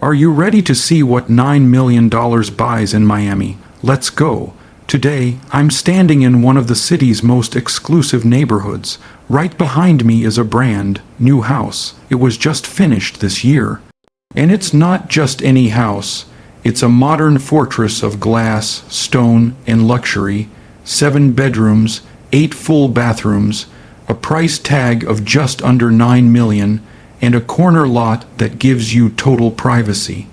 Are you ready to see what $9 million buys in Miami? Let's go. Today, I'm standing in one of the city's most exclusive neighborhoods. Right behind me is a brand new house. It was just finished this year. And it's not just any house. It's a modern fortress of glass, stone, and luxury. 7 bedrooms, 8 full bathrooms, a price tag of just under $9 million, and a corner lot that gives you total privacy.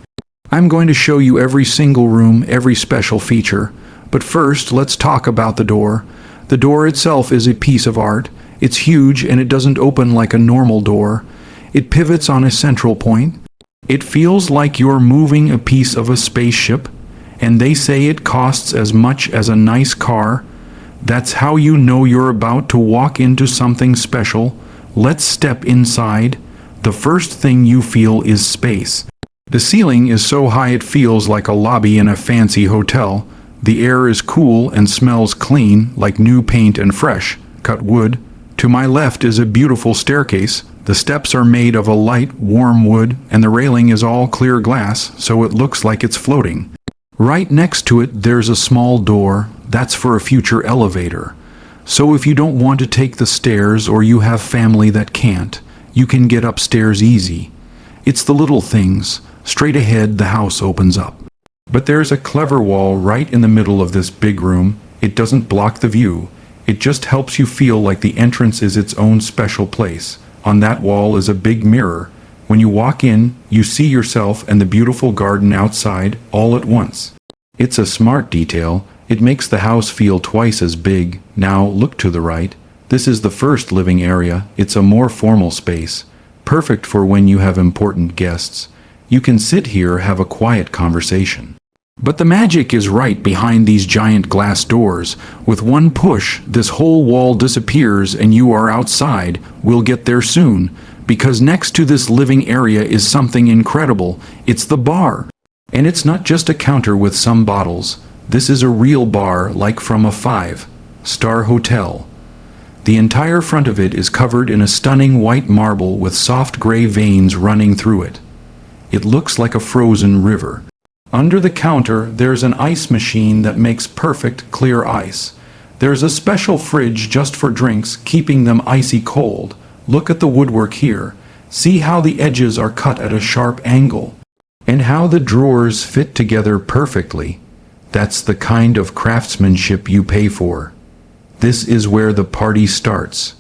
I'm going to show you every single room, every special feature. But first, let's talk about the door. The door itself is a piece of art. It's huge and it doesn't open like a normal door. It pivots on a central point. It feels like you're moving a piece of a spaceship, and they say it costs as much as a nice car. That's how you know you're about to walk into something special. Let's step inside. The first thing you feel is space. The ceiling is so high it feels like a lobby in a fancy hotel. The air is cool and smells clean, like new paint and fresh cut wood. To my left is a beautiful staircase. The steps are made of a light, warm wood, and the railing is all clear glass, so it looks like it's floating. Right next to it, there's a small door. That's for a future elevator. So if you don't want to take the stairs or you have family that can't, you can get upstairs easy. It's the little things. Straight ahead, the house opens up. But there's a clever wall right in the middle of this big room. It doesn't block the view. It just helps you feel like the entrance is its own special place. On that wall is a big mirror. When you walk in, you see yourself and the beautiful garden outside all at once. It's a smart detail. It makes the house feel twice as big. Now look to the right. This is the first living area. It's a more formal space, perfect for when you have important guests. You can sit here, have a quiet conversation. But the magic is right behind these giant glass doors. With one push, this whole wall disappears and you are outside. We'll get there soon, because next to this living area is something incredible. It's the bar. And it's not just a counter with some bottles. This is a real bar, like from a 5-star hotel. The entire front of it is covered in a stunning white marble with soft gray veins running through it. It looks like a frozen river. Under the counter, there's an ice machine that makes perfect, clear ice. There's a special fridge just for drinks, keeping them icy cold. Look at the woodwork here. See how the edges are cut at a sharp angle. And how the drawers fit together perfectly. That's the kind of craftsmanship you pay for. This is where the party starts.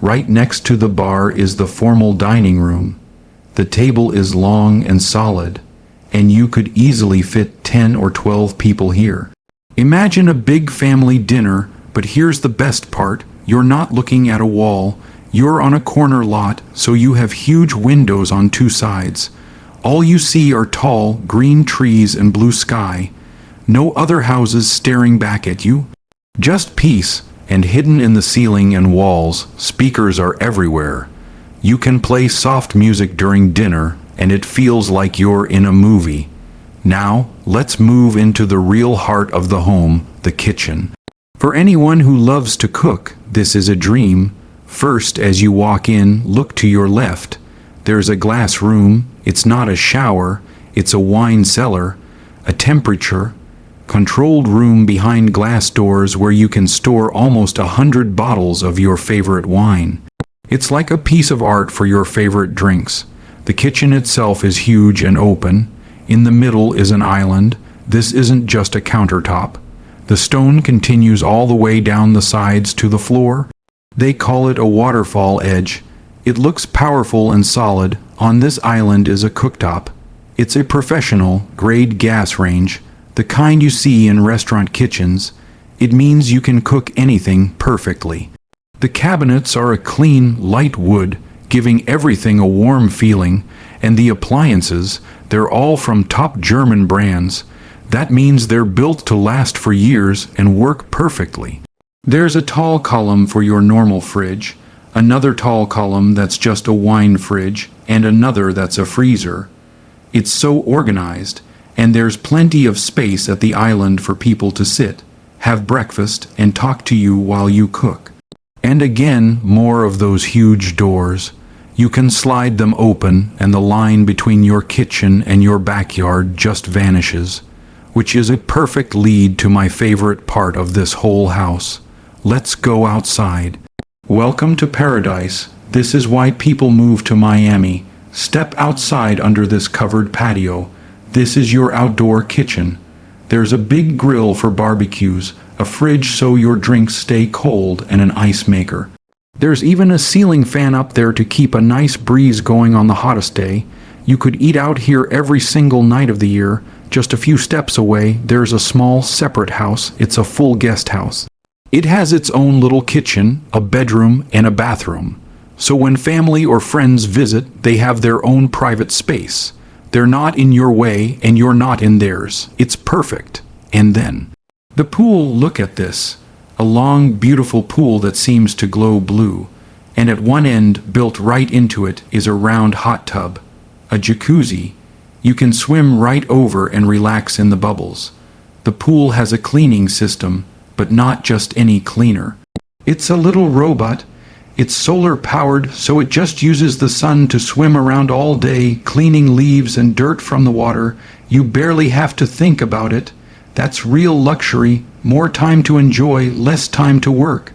Right next to the bar is the formal dining room. The table is long and solid, and you could easily fit 10 or 12 people here. Imagine a big family dinner, but here's the best part. You're not looking at a wall. You're on a corner lot, so you have huge windows on 2 sides. All you see are tall, green trees and blue sky. No other houses staring back at you. Just peace, and hidden in the ceiling and walls, speakers are everywhere. You can play soft music during dinner, and it feels like you're in a movie. Now, let's move into the real heart of the home, the kitchen. For anyone who loves to cook, this is a dream. First, as you walk in, look to your left. There's a glass room. It's not a shower, it's a wine cellar, a temperature-controlled room behind glass doors where you can store almost 100 bottles of your favorite wine. It's like a piece of art for your favorite drinks. The kitchen itself is huge and open. In the middle is an island. This isn't just a countertop. The stone continues all the way down the sides to the floor. They call it a waterfall edge. It looks powerful and solid. On this island is a cooktop. It's a professional, grade gas range, the kind you see in restaurant kitchens. It means you can cook anything perfectly. The cabinets are a clean, light wood, giving everything a warm feeling, and the appliances, they're all from top German brands. That means they're built to last for years and work perfectly. There's a tall column for your normal fridge, another tall column that's just a wine fridge, and another that's a freezer. It's so organized, and there's plenty of space at the island for people to sit, have breakfast, and talk to you while you cook. And again, more of those huge doors. You can slide them open and the line between your kitchen and your backyard just vanishes, which is a perfect lead to my favorite part of this whole house. Let's go outside. Welcome to paradise. This is why people move to Miami. Step outside under this covered patio. This is your outdoor kitchen. There's a big grill for barbecues, a fridge so your drinks stay cold, and an ice maker. There's even a ceiling fan up there to keep a nice breeze going on the hottest day. You could eat out here every single night of the year. Just a few steps away, there's a small separate house. It's a full guest house. It has its own little kitchen, a bedroom, and a bathroom. So when family or friends visit, they have their own private space. They're not in your way, and you're not in theirs. It's perfect. And then, the pool, look at this. A long, beautiful pool that seems to glow blue. And at one end, built right into it, is a round hot tub. A jacuzzi. You can swim right over and relax in the bubbles. The pool has a cleaning system, but not just any cleaner. It's a little robot. It's solar powered, so it just uses the sun to swim around all day, cleaning leaves and dirt from the water. You barely have to think about it. That's real luxury. More time to enjoy, less time to work.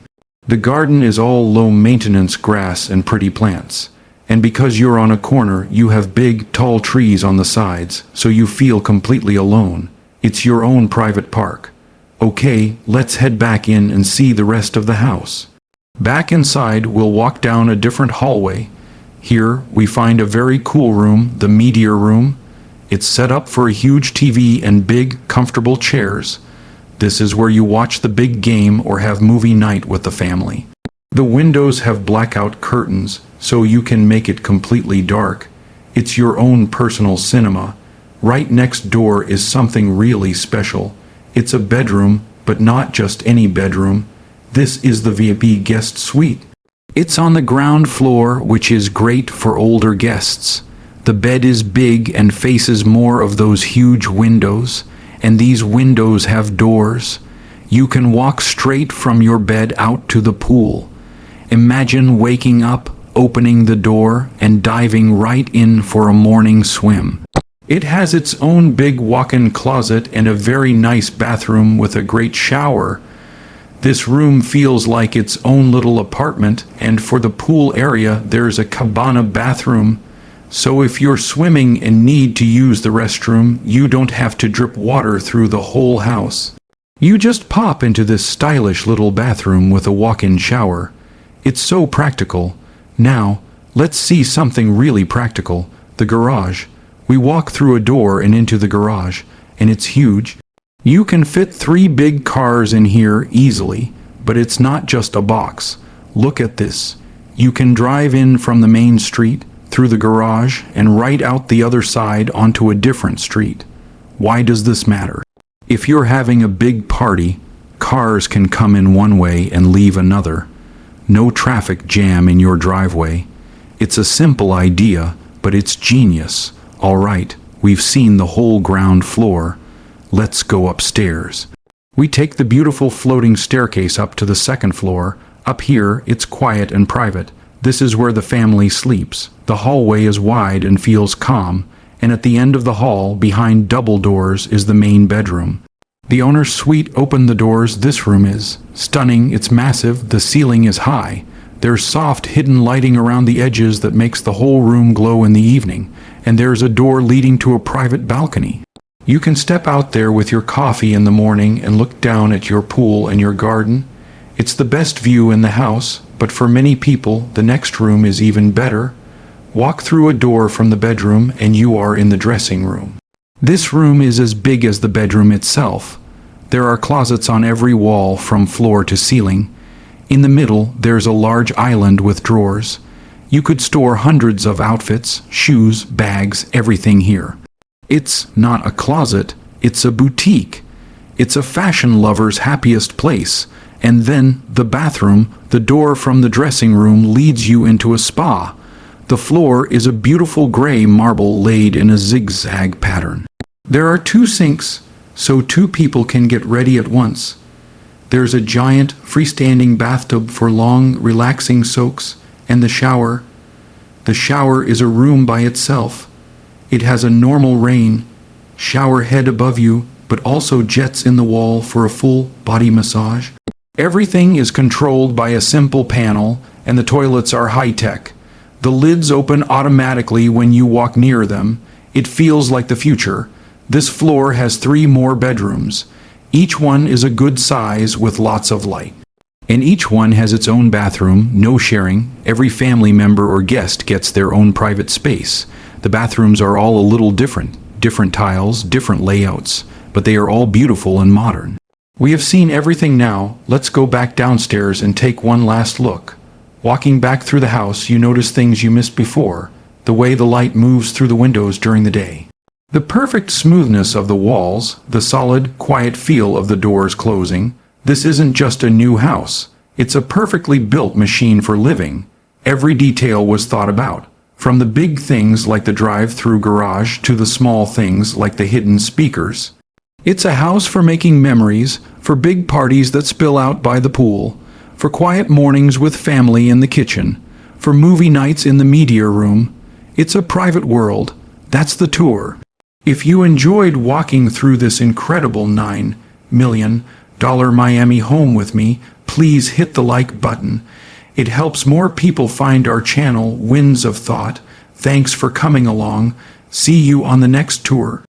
The garden is all low-maintenance grass and pretty plants. And because you're on a corner, you have big, tall trees on the sides, so you feel completely alone. It's your own private park. Okay, let's head back in and see the rest of the house. Back inside, we'll walk down a different hallway. Here, we find a very cool room, the media room. It's set up for a huge TV and big, comfortable chairs. This is where you watch the big game or have movie night with the family. The windows have blackout curtains, so you can make it completely dark. It's your own personal cinema. Right next door is something really special. It's a bedroom, but not just any bedroom. This is the VIP guest suite. It's on the ground floor, which is great for older guests. The bed is big and faces more of those huge windows, and these windows have doors. You can walk straight from your bed out to the pool. Imagine waking up, opening the door, and diving right in for a morning swim. It has its own big walk-in closet and a very nice bathroom with a great shower. This room feels like its own little apartment, and for the pool area there's a cabana bathroom. So if you're swimming and need to use the restroom, you don't have to drip water through the whole house. You just pop into this stylish little bathroom with a walk-in shower. It's so practical. Now, let's see something really practical, the garage. We walk through a door and into the garage, and it's huge. You can fit 3 big cars in here easily, but it's not just a box. Look at this. You can drive in from the main street, through the garage, and right out the other side onto a different street. Why does this matter? If you're having a big party, cars can come in one way and leave another. No traffic jam in your driveway. It's a simple idea, but it's genius. All right, we've seen the whole ground floor. Let's go upstairs. We take the beautiful floating staircase up to the second floor. Up here, it's quiet and private. This is where the family sleeps. The hallway is wide and feels calm, and at the end of the hall, behind double doors, is the main bedroom. The owner's suite opened the doors. This room is stunning. It's massive. The ceiling is high. There's soft hidden lighting around the edges that makes the whole room glow in the evening, and there's a door leading to a private balcony. You can step out there with your coffee in the morning and look down at your pool and your garden. It's the best view in the house, but for many people, the next room is even better. Walk through a door from the bedroom and you are in the dressing room. This room is as big as the bedroom itself. There are closets on every wall from floor to ceiling. In the middle, there's a large island with drawers. You could store hundreds of outfits, shoes, bags, everything here. It's not a closet, it's a boutique. It's a fashion lover's happiest place. And then the bathroom, the door from the dressing room leads you into a spa. The floor is a beautiful gray marble laid in a zigzag pattern. There are 2 sinks, so 2 people can get ready at once. There's a giant freestanding bathtub for long, relaxing soaks, and the shower. The shower is a room by itself. It has a normal rain shower head above you, but also jets in the wall for a full body massage. Everything is controlled by a simple panel, and the toilets are high-tech. The lids open automatically when you walk near them. It feels like the future. This floor has 3 more bedrooms. Each one is a good size with lots of light. And each one has its own bathroom, no sharing. Every family member or guest gets their own private space. The bathrooms are all a little different tiles, different layouts, but they are all beautiful and modern. We have seen everything now. Let's go back downstairs and take one last look. Walking back through the house, you notice things you missed before, the way the light moves through the windows during the day. The perfect smoothness of the walls, the solid, quiet feel of the doors closing. This isn't just a new house. It's a perfectly built machine for living. Every detail was thought about, from the big things like the drive-through garage to the small things like the hidden speakers. It's a house for making memories, for big parties that spill out by the pool, for quiet mornings with family in the kitchen, for movie nights in the media room. It's a private world. That's the tour. If you enjoyed walking through this incredible $9 million Miami home with me, please hit the like button. It helps more people find our channel, Winds of Thought. Thanks for coming along. See you on the next tour.